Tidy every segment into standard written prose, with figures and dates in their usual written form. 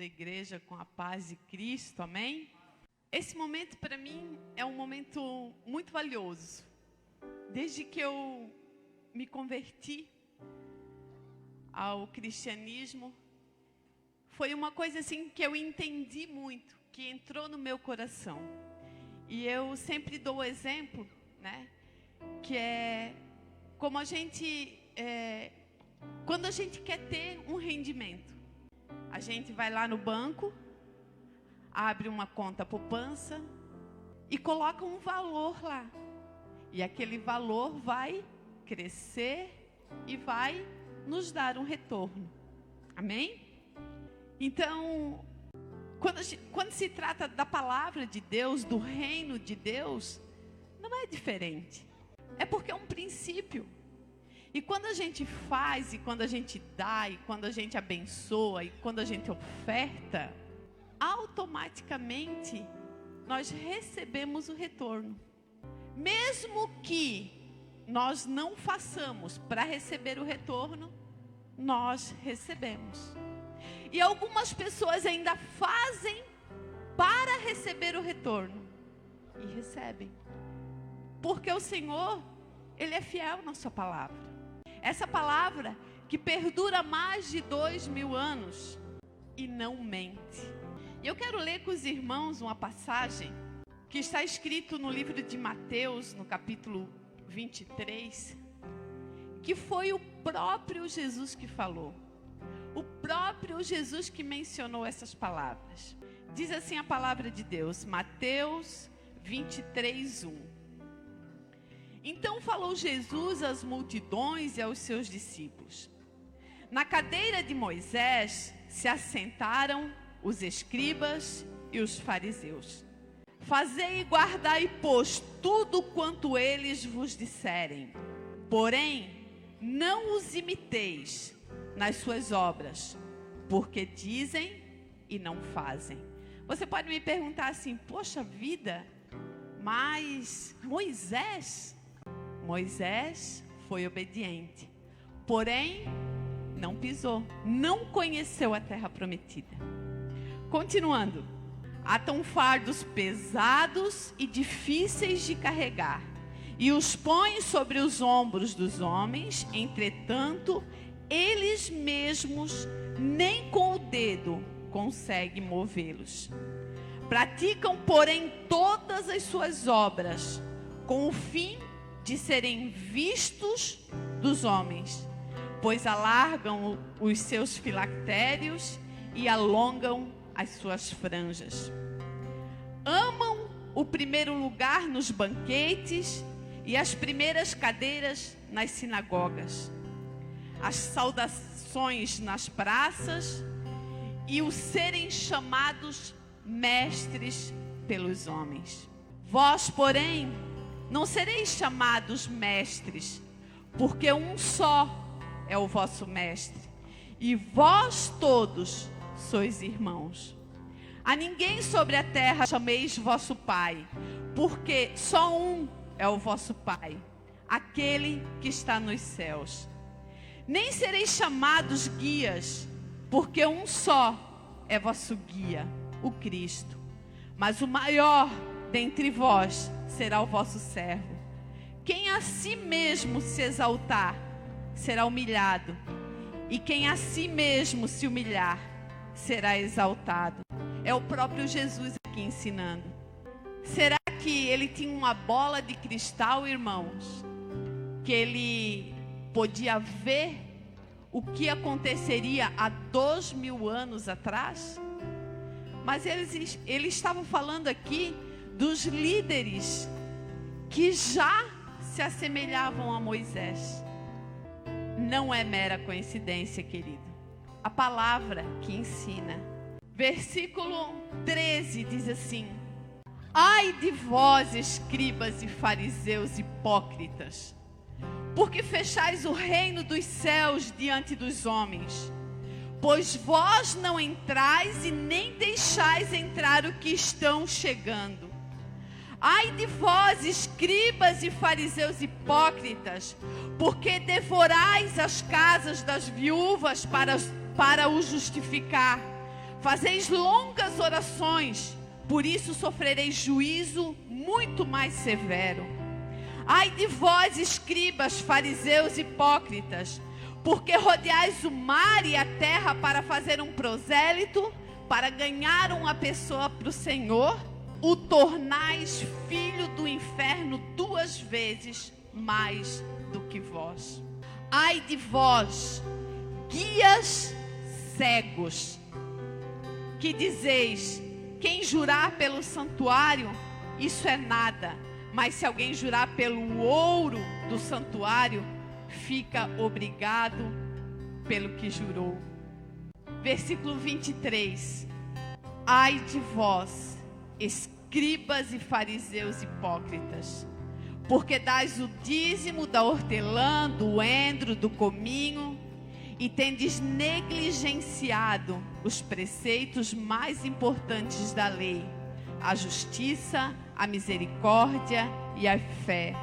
da igreja com a paz de Cristo, amém? Esse momento para mim é um momento muito valioso. Desde que eu me converti ao cristianismo, foi uma coisa assim que eu entendi muito, que entrou no meu coração. E eu sempre dou o exemplo, né? Que é como a gente, quando a gente quer ter um rendimento, a gente vai lá no banco, abre uma conta poupança e coloca um valor lá. E aquele valor vai crescer e vai nos dar um retorno. Amém? Então, quando se trata da palavra de Deus, do reino de Deus, não é diferente. É porque é um princípio. E quando a gente faz, e quando a gente dá, e quando a gente abençoa, e quando a gente oferta, automaticamente nós recebemos o retorno. Mesmo que nós não façamos para receber o retorno, nós recebemos. E algumas pessoas ainda fazem para receber o retorno. E recebem. Porque o Senhor, Ele é fiel na sua palavra. Essa palavra que perdura mais de 2000 anos e não mente. E eu quero ler com os irmãos uma passagem que está escrito no livro de Mateus, no capítulo 23, que foi o próprio Jesus que falou. O próprio Jesus que mencionou essas palavras. Diz assim a palavra de Deus, Mateus 23, 1. Então falou Jesus às multidões e aos seus discípulos. Na cadeira de Moisés se assentaram os escribas e os fariseus. Fazei e guardai, pois, tudo quanto eles vos disserem. Porém, não os imiteis nas suas obras, porque dizem e não fazem. Você pode me perguntar assim, poxa vida, mas Moisés foi obediente, porém não pisou, não conheceu a terra prometida. Continuando, atam fardos pesados e difíceis de carregar, e os põem sobre os ombros dos homens, entretanto, eles mesmos nem com o dedo conseguem movê-los. Praticam, porém, todas as suas obras, com o fim de serem vistos dos homens, pois alargam os seus filactérios e alongam as suas franjas. Amam o primeiro lugar nos banquetes e as primeiras cadeiras nas sinagogas, as saudações nas praças e o serem chamados mestres pelos homens. Vós, porém, não sereis chamados mestres, porque um só é o vosso mestre, e vós todos sois irmãos. A ninguém sobre a terra chameis vosso pai, porque só um é o vosso pai, aquele que está nos céus. Nem sereis chamados guias, porque um só é vosso guia, o Cristo. Mas o maior dentre vós será o vosso servo. Quem a si mesmo se exaltar, será humilhado. E quem a si mesmo se humilhar, será exaltado. É o próprio Jesus aqui ensinando. Será que ele tinha uma bola de cristal, irmãos? Que ele podia ver o que aconteceria há 2000 anos atrás? Mas ele estava falando aqui dos líderes que já se assemelhavam a Moisés. Não é mera coincidência, querido. A palavra que ensina. Versículo 13 diz assim: ai de vós, escribas e fariseus hipócritas, porque fechais o reino dos céus diante dos homens. Pois vós não entrais e nem deixais entrar o que estão chegando. Ai de vós, escribas e fariseus hipócritas, porque devorais as casas das viúvas para o justificar. Fazeis longas orações, por isso sofrereis juízo muito mais severo. Ai de vós, escribas, fariseus hipócritas, porque rodeais o mar e a terra para fazer um prosélito, para ganhar uma pessoa para o Senhor, o tornais filho do inferno 2 vezes mais do que vós. Ai de vós, guias cegos, que dizeis: quem jurar pelo santuário, isso é nada, mas se alguém jurar pelo ouro do santuário, fica obrigado pelo que jurou. Versículo 23. Ai de vós, escribas e fariseus hipócritas, porque dais o dízimo da hortelã, do endro, do cominho, e tendes negligenciado os preceitos mais importantes da lei: a justiça, a misericórdia e a fé.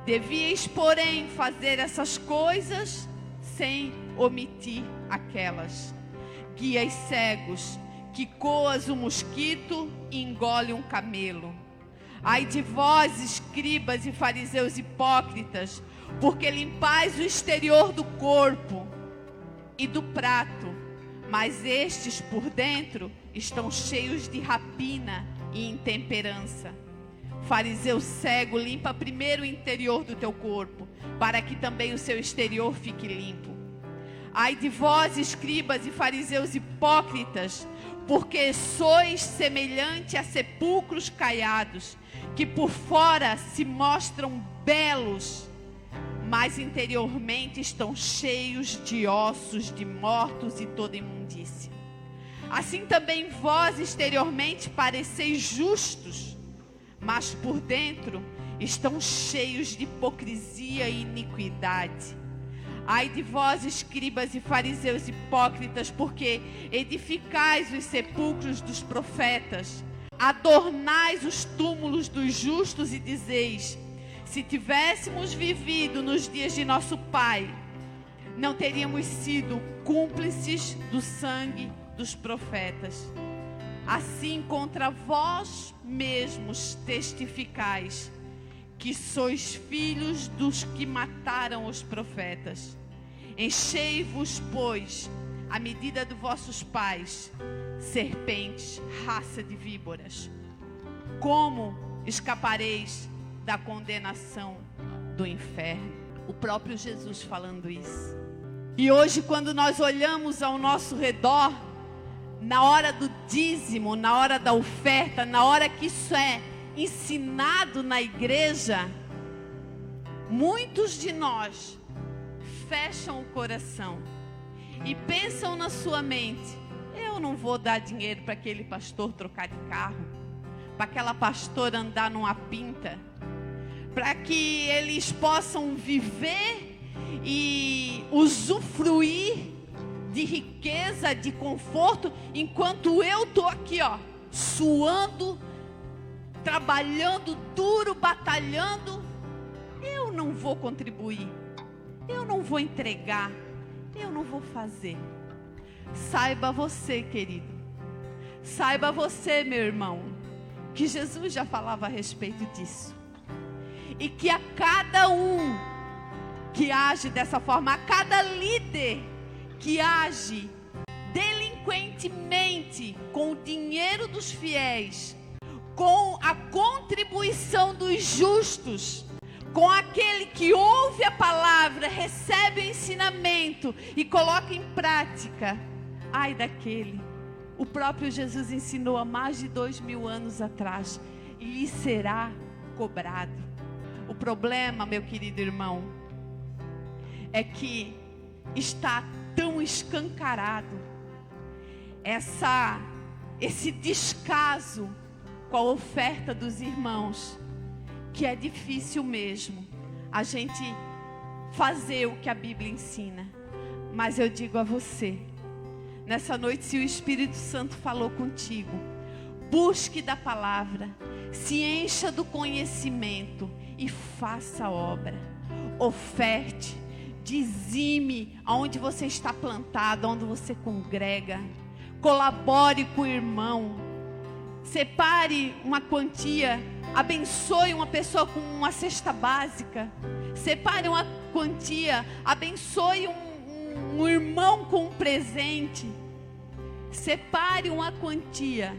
Devíeis, porém, fazer essas coisas sem omitir aquelas. Guias cegos, que coas o mosquito e engole um camelo. Ai de vós, escribas e fariseus hipócritas, porque limpais o exterior do corpo e do prato, mas estes por dentro estão cheios de rapina e intemperança. Fariseu cego, limpa primeiro o interior do teu corpo, para que também o seu exterior fique limpo. Ai de vós, escribas e fariseus hipócritas, porque sois semelhante a sepulcros caiados, que por fora se mostram belos, mas interiormente estão cheios de ossos de mortos e toda imundícia. Assim também vós exteriormente pareceis justos, mas por dentro estão cheios de hipocrisia e iniquidade. Ai de vós, escribas e fariseus hipócritas, porque edificais os sepulcros dos profetas, adornais os túmulos dos justos e dizeis: se tivéssemos vivido nos dias de nosso pai, não teríamos sido cúmplices do sangue dos profetas. Assim contra vós mesmos testificais que sois filhos dos que mataram os profetas. Enchei-vos, pois, à medida dos vossos pais, serpentes, raça de víboras. Como escapareis da condenação do inferno? O próprio Jesus falando isso. E hoje, quando nós olhamos ao nosso redor, na hora do dízimo, na hora da oferta, na hora que isso é ensinado na igreja, muitos de nós fecham o coração e pensam na sua mente: eu não vou dar dinheiro para aquele pastor trocar de carro, para aquela pastora andar numa pinta, para que eles possam viver e usufruir de riqueza, de conforto, enquanto eu estou aqui, suando, trabalhando duro, batalhando. Eu não vou contribuir, eu não vou entregar, eu não vou fazer. Saiba você, querido, saiba você, meu irmão, que Jesus já falava a respeito disso. E que a cada um que age dessa forma, a cada líder que age delinquentemente com o dinheiro dos fiéis, com a contribuição dos justos, com aquele que ouve a palavra, recebe o ensinamento e coloca em prática, ai daquele. O próprio Jesus ensinou há mais de 2000 anos atrás, e lhe será cobrado. O problema, meu querido irmão, é que está tão escancarado esse descaso com a oferta dos irmãos, que é difícil mesmo a gente fazer o que a Bíblia ensina. Mas eu digo a você, nessa noite, se o Espírito Santo falou contigo, busque da palavra, se encha do conhecimento e faça a obra. Oferte, dizime aonde você está plantado, onde você congrega. colabore com o irmão, separe uma quantia, abençoe uma pessoa com uma cesta básica, separe uma quantia, abençoe um irmão com um presente, separe uma quantia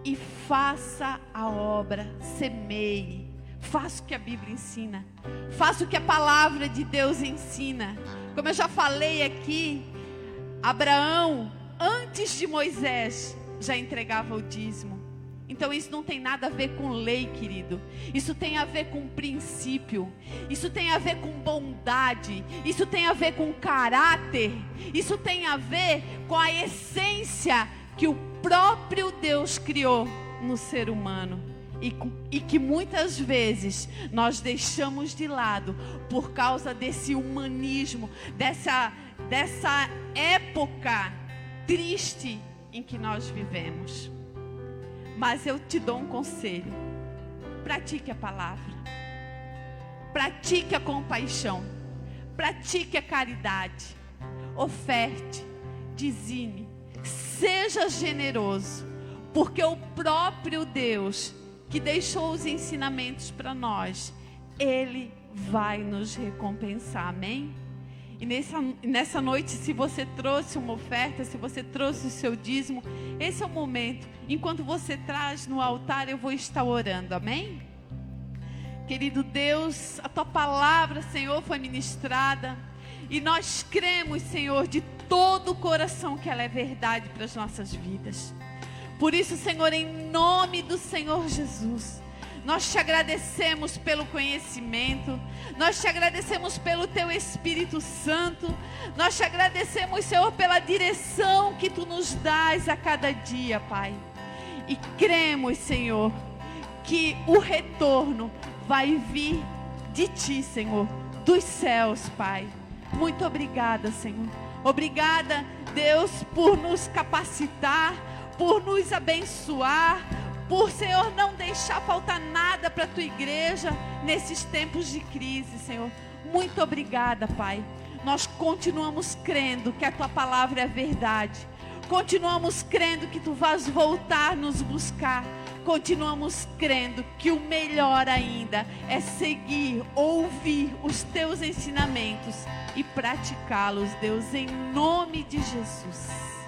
e faça a obra, semeie, faça o que a Bíblia ensina, faça o que a palavra de Deus ensina. Como eu já falei aqui, Abraão, antes de Moisés, já entregava o dízimo. Então isso não tem nada a ver com lei, querido. Isso tem a ver com princípio. Isso tem a ver com bondade. Isso tem a ver com caráter. Isso tem a ver com a essência que o próprio Deus criou no ser humano. E que muitas vezes nós deixamos de lado por causa desse humanismo, dessa época triste em que nós vivemos. Mas eu te dou um conselho: pratique a palavra, pratique a compaixão, pratique a caridade, oferte, dizime, seja generoso, porque o próprio Deus que deixou os ensinamentos para nós, Ele vai nos recompensar, amém? E nessa noite, se você trouxe uma oferta, se você trouxe o seu dízimo, esse é o momento. Enquanto você traz no altar, eu vou estar orando, amém? Querido Deus, a Tua palavra, Senhor, foi ministrada. E nós cremos, Senhor, de todo o coração que ela é verdade para as nossas vidas. Por isso, Senhor, em nome do Senhor Jesus, nós te agradecemos pelo conhecimento, nós te agradecemos pelo Teu Espírito Santo, nós te agradecemos, Senhor, pela direção que Tu nos dás a cada dia, Pai. E cremos, Senhor, que o retorno vai vir de Ti, Senhor, dos céus, Pai. Muito obrigada, Senhor. Obrigada, Deus, por nos capacitar, por nos abençoar, por, Senhor, não deixar faltar nada para a Tua igreja nesses tempos de crise, Senhor. Muito obrigada, Pai. Nós continuamos crendo que a Tua palavra é verdade. Continuamos crendo que Tu vais voltar nos buscar. Continuamos crendo que o melhor ainda é seguir, ouvir os Teus ensinamentos e praticá-los, Deus, em nome de Jesus.